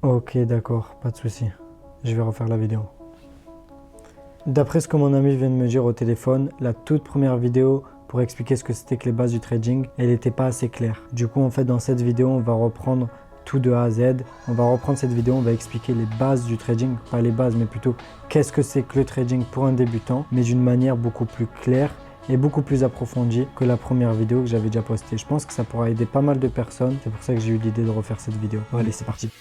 Ok, d'accord, pas de souci. Je vais refaire la vidéo. D'après ce que mon ami vient de me dire au téléphone, la toute première vidéo pour expliquer ce que c'était que les bases du trading, elle n'était pas assez claire. Du coup, en fait, dans cette vidéo, on va reprendre tout de A à Z. On va reprendre cette vidéo, on va expliquer les bases du trading, pas les bases, mais plutôt qu'est-ce que c'est que le trading pour un débutant, mais d'une manière beaucoup plus claire et beaucoup plus approfondie que la première vidéo que j'avais déjà postée. Je pense que ça pourra aider pas mal de personnes. C'est pour ça que j'ai eu l'idée de refaire cette vidéo. Bon, allez, c'est parti.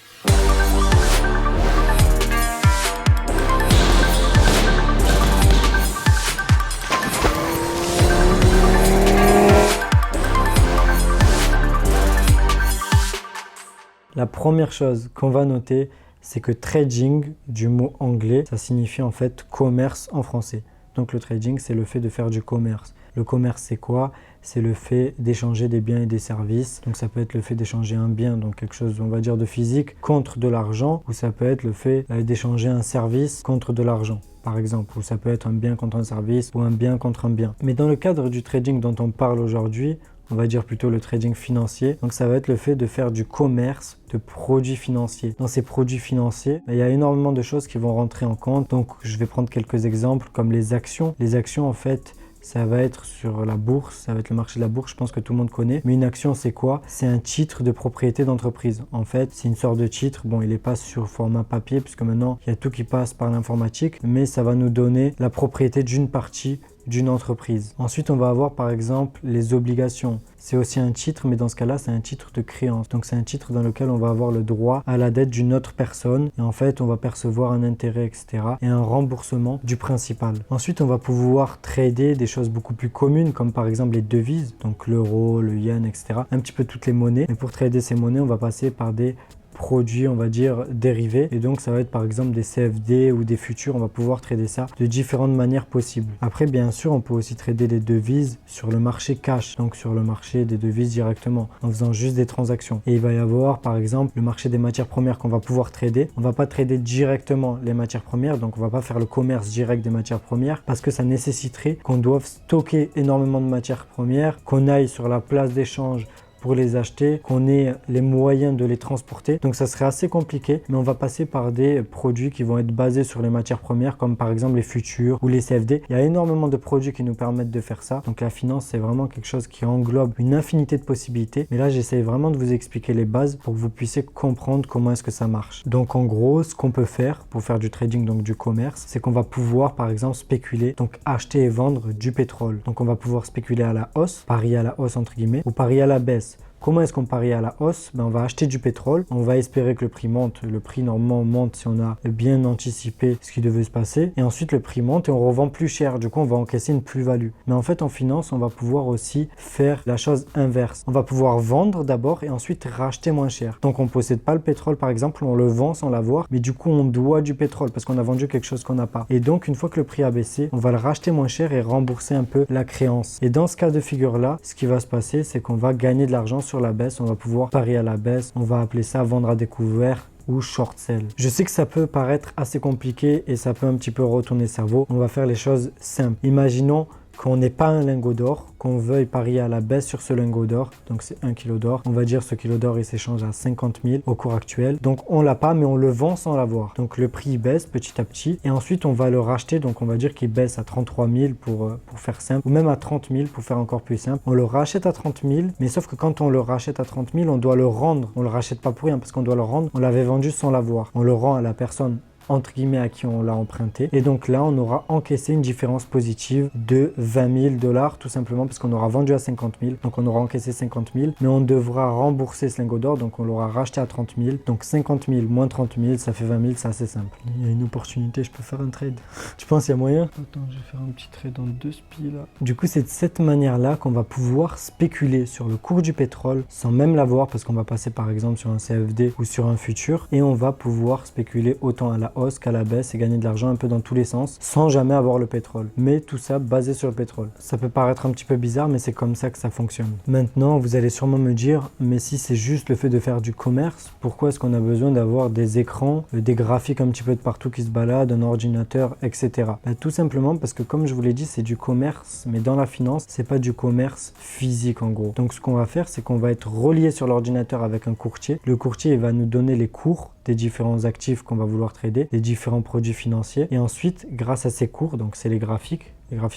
La première chose qu'on va noter, c'est que trading, du mot anglais, ça signifie en fait commerce en français. Donc le trading, c'est le fait de faire du commerce. Le commerce, c'est quoi? C'est le fait d'échanger des biens et des services. Donc ça peut être le fait d'échanger un bien, donc quelque chose, on va dire, de physique, contre de l'argent, ou ça peut être le fait d'échanger un service contre de l'argent, par exemple, ou ça peut être un bien contre un service, ou un bien contre un bien. Mais dans le cadre du trading dont on parle aujourd'hui, on va dire plutôt le trading financier. Donc ça va être le fait de faire du commerce de produits financiers. Dans ces produits financiers, il y a énormément de choses qui vont rentrer en compte. Donc je vais prendre quelques exemples comme les actions. Les actions, en fait, ça va être sur la bourse, ça va être le marché de la bourse, je pense que tout le monde connaît. Mais une action, c'est quoi? C'est un titre de propriété d'entreprise. En fait, c'est une sorte de titre. Bon, il n'est pas sur format papier puisque maintenant, il y a tout qui passe par l'informatique, mais ça va nous donner la propriété d'une partie d'une entreprise. Ensuite, on va avoir par exemple les obligations. C'est aussi un titre, mais dans ce cas-là, c'est un titre de créance. Donc, c'est un titre dans lequel on va avoir le droit à la dette d'une autre personne. Et en fait, on va percevoir un intérêt, etc. et un remboursement du principal. Ensuite, on va pouvoir trader des choses beaucoup plus communes, comme par exemple les devises, donc l'euro, le yen, etc. Un petit peu toutes les monnaies. Mais pour trader ces monnaies, on va passer par des produits, on va dire, dérivés. Et donc, ça va être par exemple des CFD ou des futurs. On va pouvoir trader ça de différentes manières possibles. Après, bien sûr, on peut aussi trader les devises sur le marché cash, donc sur le marché des devises directement, en faisant juste des transactions. Et il va y avoir, par exemple, le marché des matières premières qu'on va pouvoir trader. On va pas trader directement les matières premières, donc on va pas faire le commerce direct des matières premières parce que ça nécessiterait qu'on doive stocker énormément de matières premières, qu'on aille sur la place d'échange pour les acheter, qu'on ait les moyens de les transporter. Donc ça serait assez compliqué, mais on va passer par des produits qui vont être basés sur les matières premières, comme par exemple les futurs ou les CFD. Il y a énormément de produits qui nous permettent de faire ça. Donc la finance, c'est vraiment quelque chose qui englobe une infinité de possibilités. Mais là, j'essaie vraiment de vous expliquer les bases pour que vous puissiez comprendre comment est-ce que ça marche. Donc en gros, ce qu'on peut faire pour faire du trading, donc du commerce, c'est qu'on va pouvoir par exemple spéculer, donc acheter et vendre du pétrole. Donc on va pouvoir spéculer à la hausse, parier à la hausse entre guillemets, ou parier à la baisse. Comment est-ce qu'on parie à la hausse? On va acheter du pétrole, on va espérer que le prix monte. Le prix normalement monte si on a bien anticipé ce qui devait se passer. Et ensuite le prix monte et on revend plus cher. Du coup on va encaisser une plus-value. Mais en fait en finance, on va pouvoir aussi faire la chose inverse. On va pouvoir vendre d'abord et ensuite racheter moins cher. Donc on ne possède pas le pétrole par exemple, on le vend sans l'avoir. Mais du coup on doit du pétrole parce qu'on a vendu quelque chose qu'on n'a pas. Et donc une fois que le prix a baissé, on va le racheter moins cher et rembourser un peu la créance. Et dans ce cas de figure là, ce qui va se passer, c'est qu'on va gagner de l'argent sur la baisse, on va pouvoir parier à la baisse, on va appeler ça vendre à découvert ou short sell. Je sais que ça peut paraître assez compliqué et ça peut un petit peu retourner le cerveau. On va faire les choses simples. Imaginons qu'on n'ait pas un lingot d'or, qu'on veuille parier à la baisse sur ce lingot d'or, donc c'est 1 kg d'or. On va dire ce kilo d'or il s'échange à 50 000 au cours actuel. Donc on l'a pas mais on le vend sans l'avoir. Donc le prix baisse petit à petit et ensuite on va le racheter. Donc on va dire qu'il baisse à 33 000 pour faire simple ou même à 30 000 pour faire encore plus simple. On le rachète à 30 000 mais sauf que quand on le rachète à 30 000 on doit le rendre. On le rachète pas pour rien parce qu'on doit le rendre. On l'avait vendu sans l'avoir. On le rend à la personne entre guillemets à qui on l'a emprunté. Et donc là, on aura encaissé une différence positive de 20 000 $ tout simplement parce qu'on aura vendu à 50 000. Donc on aura encaissé 50 000, mais on devra rembourser ce lingot d'or. Donc on l'aura racheté à 30 000. Donc 50 000 moins 30 000, ça fait 20 000, c'est assez simple. Il y a une opportunité, je peux faire un trade. Tu penses qu'il y a moyen? Attends, je vais faire un petit trade en 2 spies là. Du coup, c'est de cette manière-là qu'on va pouvoir spéculer sur le cours du pétrole sans même l'avoir parce qu'on va passer par exemple sur un CFD ou sur un futur et on va pouvoir spéculer autant à la hausse qu'à la baisse et gagner de l'argent un peu dans tous les sens sans jamais avoir le pétrole. Mais tout ça basé sur le pétrole. Ça peut paraître un petit peu bizarre mais c'est comme ça que ça fonctionne. Maintenant vous allez sûrement me dire mais si c'est juste le fait de faire du commerce, pourquoi est-ce qu'on a besoin d'avoir des écrans, des graphiques un petit peu de partout qui se baladent, un ordinateur, etc. Tout simplement parce que comme je vous l'ai dit c'est du commerce mais dans la finance c'est pas du commerce physique en gros. Donc ce qu'on va faire c'est qu'on va être relié sur l'ordinateur avec un courtier. Le courtier il va nous donner les cours des différents actifs qu'on va vouloir trader, des différents produits financiers. Et ensuite, grâce à ces cours, donc c'est les graphiques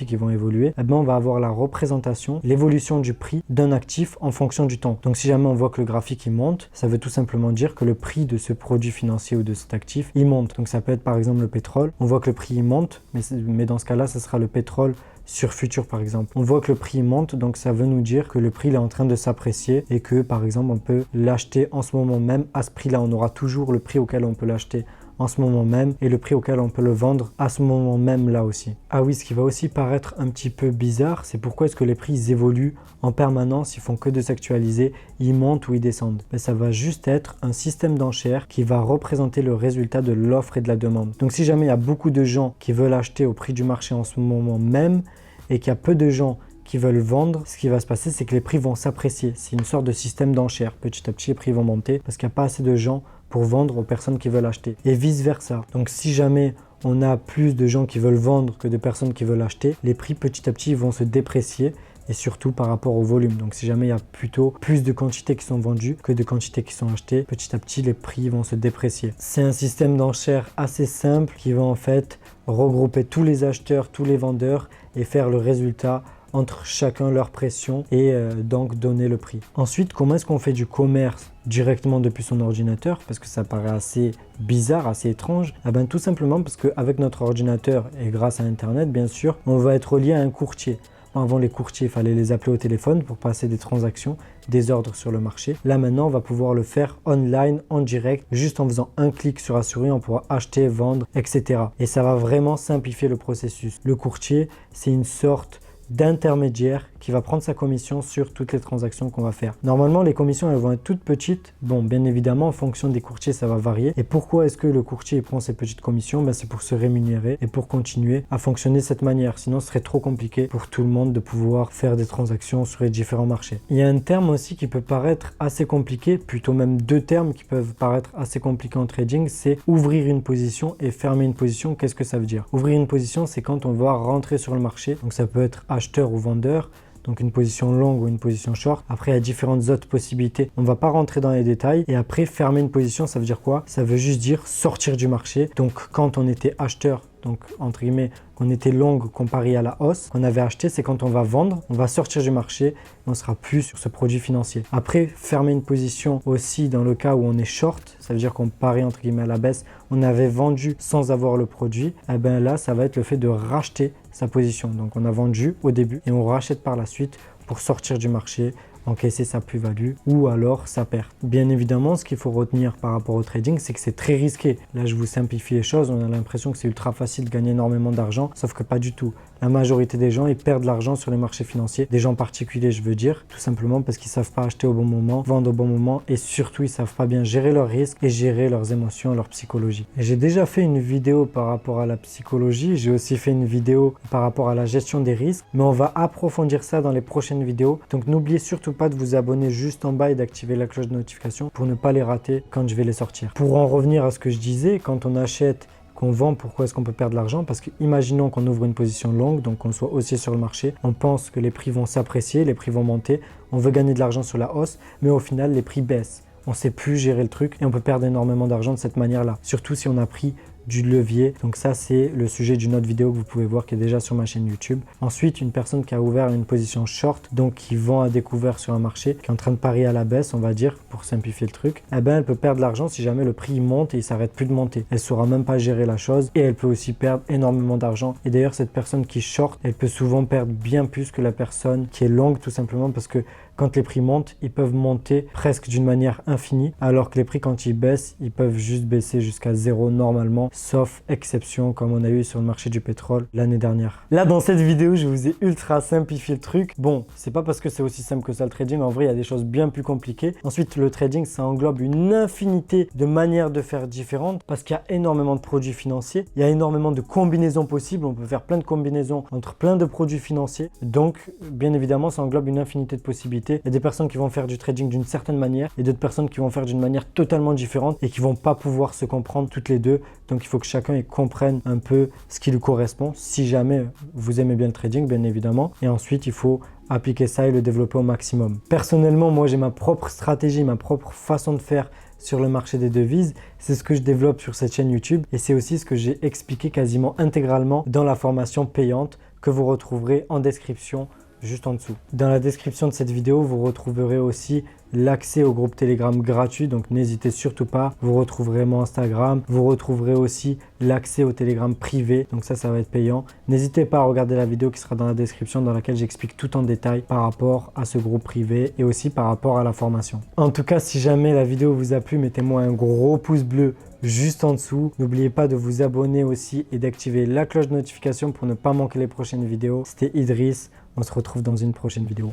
qui vont évoluer, eh ben on va avoir la représentation, l'évolution du prix d'un actif en fonction du temps. Donc si jamais on voit que le graphique il monte, ça veut tout simplement dire que le prix de ce produit financier ou de cet actif, il monte. Donc ça peut être par exemple le pétrole. On voit que le prix il monte, mais dans ce cas-là, ça sera le pétrole sur futur par exemple. On voit que le prix monte, donc ça veut nous dire que le prix il est en train de s'apprécier et que par exemple on peut l'acheter en ce moment même à ce prix-là. On aura toujours le prix auquel on peut l'acheter en ce moment même et le prix auquel on peut le vendre à ce moment même là aussi. Ah oui, ce qui va aussi paraître un petit peu bizarre, c'est pourquoi est-ce que les prix ils évoluent en permanence, ils font que de s'actualiser, ils montent ou ils descendent. Ben, ça va juste être un système d'enchères qui va représenter le résultat de l'offre et de la demande. Donc si jamais il y a beaucoup de gens qui veulent acheter au prix du marché en ce moment même et qu'il y a peu de gens qui veulent vendre, ce qui va se passer, c'est que les prix vont s'apprécier. C'est une sorte de système d'enchères. Petit à petit, les prix vont monter parce qu'il n'y a pas assez de gens pour vendre aux personnes qui veulent acheter. Et vice-versa. Donc si jamais on a plus de gens qui veulent vendre que de personnes qui veulent acheter, les prix petit à petit vont se déprécier et surtout par rapport au volume. Donc si jamais il y a plutôt plus de quantités qui sont vendues que de quantités qui sont achetées, petit à petit les prix vont se déprécier. C'est un système d'enchères assez simple qui va en fait regrouper tous les acheteurs, tous les vendeurs et faire le résultat entre chacun leur pression et donc donner le prix. Ensuite, comment est-ce qu'on fait du commerce directement depuis son ordinateur? Parce que ça paraît assez bizarre, assez étrange. Ah ben, tout simplement parce qu'avec notre ordinateur et grâce à Internet, bien sûr, on va être relié à un courtier. Avant, les courtiers, il fallait les appeler au téléphone pour passer des transactions, des ordres sur le marché. Là, maintenant, on va pouvoir le faire online, en direct, juste en faisant un clic sur la souris, on pourra acheter, vendre, etc. Et ça va vraiment simplifier le processus. Le courtier, c'est une sorte d'intermédiaire qui va prendre sa commission sur toutes les transactions qu'on va faire. Normalement, les commissions, elles vont être toutes petites. Bon, bien évidemment, en fonction des courtiers, ça va varier. Et pourquoi est-ce que le courtier prend ces petites commissions? Ben, c'est pour se rémunérer et pour continuer à fonctionner de cette manière. Sinon, ce serait trop compliqué pour tout le monde de pouvoir faire des transactions sur les différents marchés. Il y a un terme aussi qui peut paraître assez compliqué, plutôt même deux termes qui peuvent paraître assez compliqués en trading, c'est ouvrir une position et fermer une position. Qu'est-ce que ça veut dire? Ouvrir une position, c'est quand on va rentrer sur le marché. Donc, ça peut être acheteur ou vendeur. Donc une position longue ou une position short. Après, il y a différentes autres possibilités. On ne va pas rentrer dans les détails. Et après, fermer une position, ça veut dire quoi? Ça veut juste dire sortir du marché. Donc quand on était acheteur, donc entre guillemets, qu'on était long comparé à la hausse, qu'on avait acheté, c'est quand on va vendre, on va sortir du marché et on sera plus sur ce produit financier. Après, fermer une position aussi dans le cas où on est short, ça veut dire qu'on parie entre guillemets à la baisse, on avait vendu sans avoir le produit, et bien là, ça va être le fait de racheter sa position. Donc on a vendu au début et on rachète par la suite pour sortir du marché, encaisser sa plus-value ou alors sa perte. Bien évidemment, ce qu'il faut retenir par rapport au trading, c'est que c'est très risqué. Là, je vous simplifie les choses, on a l'impression que c'est ultra facile de gagner énormément d'argent, sauf que pas du tout. La majorité des gens, ils perdent de l'argent sur les marchés financiers, des gens particuliers, je veux dire, tout simplement parce qu'ils savent pas acheter au bon moment, vendre au bon moment et surtout, ils savent pas bien gérer leurs risques et gérer leurs émotions, leur psychologie. Et j'ai déjà fait une vidéo par rapport à la psychologie, j'ai aussi fait une vidéo par rapport à la gestion des risques, mais on va approfondir ça dans les prochaines vidéos. Donc n'oubliez surtout pas de vous abonner juste en bas et d'activer la cloche de notification pour ne pas les rater quand je vais les sortir. Pour en revenir à ce que je disais, quand on achète, qu'on vend, pourquoi est-ce qu'on peut perdre de l'argent? Parce que imaginons qu'on ouvre une position longue, donc qu'on soit haussier sur le marché, on pense que les prix vont s'apprécier, les prix vont monter, on veut gagner de l'argent sur la hausse, mais au final les prix baissent. On ne sait plus gérer le truc et on peut perdre énormément d'argent de cette manière-là, surtout si on a pris du levier. Donc ça, c'est le sujet d'une autre vidéo que vous pouvez voir qui est déjà sur ma chaîne YouTube. Ensuite, une personne qui a ouvert une position short, donc qui vend à découvert sur un marché, qui est en train de parier à la baisse, on va dire, pour simplifier le truc, eh ben, elle peut perdre de l'argent si jamais le prix monte et il s'arrête plus de monter. Elle saura même pas gérer la chose et elle peut aussi perdre énormément d'argent. Et d'ailleurs, cette personne qui short, elle peut souvent perdre bien plus que la personne qui est longue, tout simplement parce que quand les prix montent, ils peuvent monter presque d'une manière infinie, alors que les prix, quand ils baissent, ils peuvent juste baisser jusqu'à zéro normalement, sauf exception comme on a eu sur le marché du pétrole l'année dernière. Là, dans cette vidéo, je vous ai ultra simplifié le truc. Bon, c'est pas parce que c'est aussi simple que ça le trading. En vrai, il y a des choses bien plus compliquées. Ensuite, le trading, ça englobe une infinité de manières de faire différentes parce qu'il y a énormément de produits financiers. Il y a énormément de combinaisons possibles. On peut faire plein de combinaisons entre plein de produits financiers. Donc, bien évidemment, ça englobe une infinité de possibilités. Il y a des personnes qui vont faire du trading d'une certaine manière et d'autres personnes qui vont faire d'une manière totalement différente et qui vont pas pouvoir se comprendre toutes les deux. Donc, il faut que chacun comprenne un peu ce qui lui correspond. Si jamais vous aimez bien le trading, bien évidemment. Et ensuite, il faut appliquer ça et le développer au maximum. Personnellement, moi, j'ai ma propre stratégie, ma propre façon de faire sur le marché des devises. C'est ce que je développe sur cette chaîne YouTube et c'est aussi ce que j'ai expliqué quasiment intégralement dans la formation payante que vous retrouverez en description juste en dessous. Dans la description de cette vidéo, vous retrouverez aussi l'accès au groupe Telegram gratuit, donc n'hésitez surtout pas. Vous retrouverez mon Instagram, vous retrouverez aussi l'accès au Telegram privé, donc ça va être payant. N'hésitez pas à regarder la vidéo qui sera dans la description dans laquelle j'explique tout en détail par rapport à ce groupe privé et aussi par rapport à la formation. En tout cas, si jamais la vidéo vous a plu, mettez-moi un gros pouce bleu juste en dessous. N'oubliez pas de vous abonner aussi et d'activer la cloche de notification pour ne pas manquer les prochaines vidéos. C'était Idriss. On se retrouve dans une prochaine vidéo.